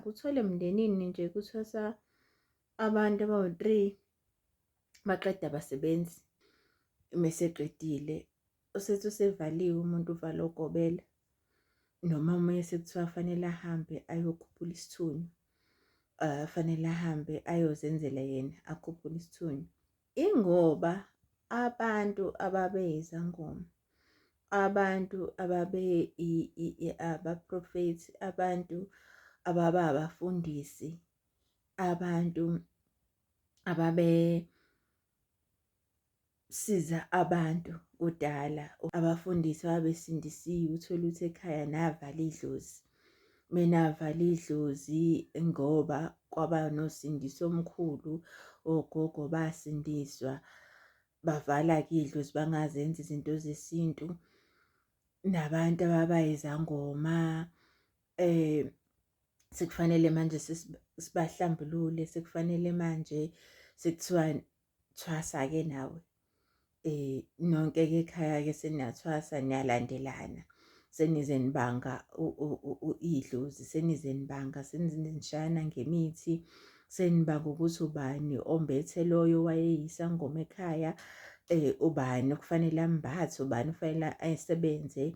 uthole emndenini nje kuthiwa abantu abawu-3 baqeda abasebenzi. Meseqedile usethi usevaliwe umuntu uvala ugobela, noma omunye sekuthiwa fanele ahambe ayokhuphula isithunzi, fanele ahambe ayozenzela yena akhuphule isithunzi. Ingoba abantu ababe izangoma, abantu ababe abaprofethi, abantu ababa abafundisi, abantu ababe siza abantu kudala, abafundisi ababesindisiwe. Uthole ukuthi ekhaya navala idlozi, menavala idlozi ngoba kwaba nosindiso omkhulu, ogogo basindiswa, bavala-ke idlozi bangazenza izinto zesintu. Nabantu ababayizangoma sekufanele manje sibahlambulule, sekufanele manje sekuthiwa thwasa-ke nawe. Nonke-ke ekhaya-ke seniyathwasa, niyalandelana, senize nibanga idlozi, senize nibanga, senize nishayana ngemithi, senibanga ukuthi ubani ombethe loyo wayeyisangoma ekhaya, ubani okufanele ambathe, ubani kufanele ayisebenze.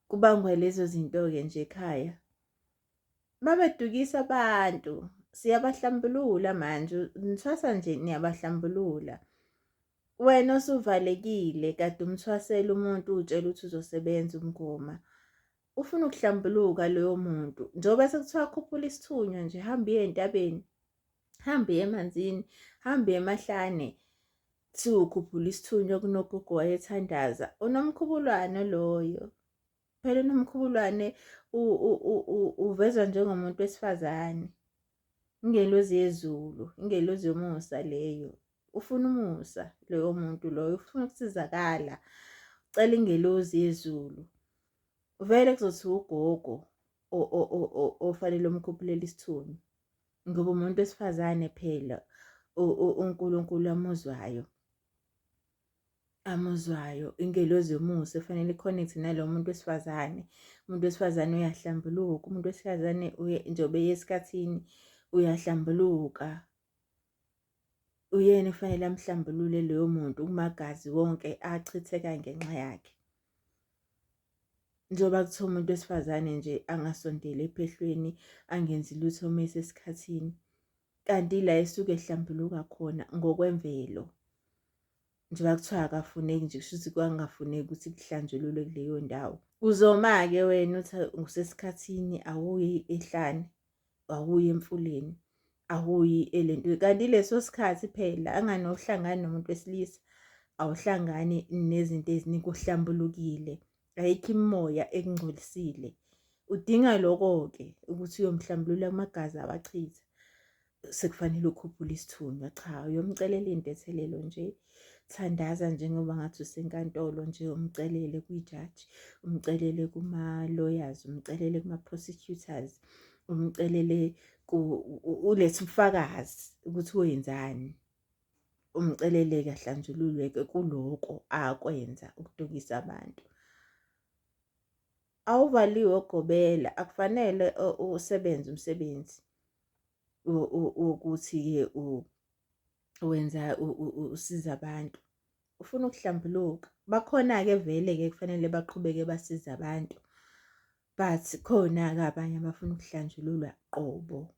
Kubangwa lezo zinto-ke nje ekhaya. Babedukisa abantu, siyabahlambulula manje, nithwasa nje niyabahlambulula. Wena osuvalekile kade umthwasela umuntu utshela ukuthi uzosebenza umngoma, ufuna ukuhlambuluka loyo muntu. Njengoba sekuthiwa akhuphula isithunywa nje, hamba iye entabeni, hamba iye emanzini, hamba iye emahlane, kuthiwa ukhuphula isithunywa kunogogo wayethandaza. Unomkhubulwane loyo. Phela unomkhubulwane uvezwa njengomuntu wesifazane, ingelozi yezulu, ingelozi yomusa leyo. Ufuna umusa loyo muntu loyo, ufuna ukusizakala, ucela ingelozi yezulu. Vele kuzothiwa ugogo ofanele umkhuphulele isithunywa, ngoba umuntu wesifazane phela uNkulunkulu amuzwayo, ingelozi yomusa efanele i-connect nalo muntu wesifazane. Umuntu wesifazane uyahlambuluka, umuntu wesifazane njengoba eye esikhathini uyahlambuluka. Uyena efanele amhlambulule loyo muntu kumagazi wonke achitheka ngenxa yakhe. Njengoba kuthiwa umuntu wesifazane nje angasondeli ephehlweni, angenzi lutho uma esesikhathini, kanti la esuke ehlambuluka khona ngokwemvelo. Njengoba kuthiwa akafuneki nje, kusho ukuthi kwangafuneki ukuthi kuhlanjululwe kuleyo ndawo. Uzoma-ke wena uthi usesikhathini, awuyi ehlane, awuyi emfuleni, awuyi elento. Kanti leso sikhathi phela anganohlangani nomuntu wesilisa, awuhlangani nezinto eziningi, uhlambulukile, ayikho imimoya ekungcolisile. Udinga lokho-ke ukuthi uyomhlambulula amagazi awachitha. Sekufanele ukhuphule isithunywa, cha, uyomcelela iy'ntethelelo nje. Thandaza njengoba ngathi usenkantolo nje, umcelele kwijaji, umcelele kuma-lawyers, umcelele kuma-prosecutors, umcelele ulethe ubufakazi ukuthi wenzani. Umcelele-ke ahlanjululwe-ke kuloko akwenza ukudukisa abantu. Awuvaliwe ogobela, akufanele usebenze umsebenzi ukuthi-ke wenza usiza abantu. Ufuna ukuhlambuluka. Bakhona-ke vele-ke kufanele baqhubeke basize abantu, but khona-ke abanye abafuna ukuhlanjululwa qobo.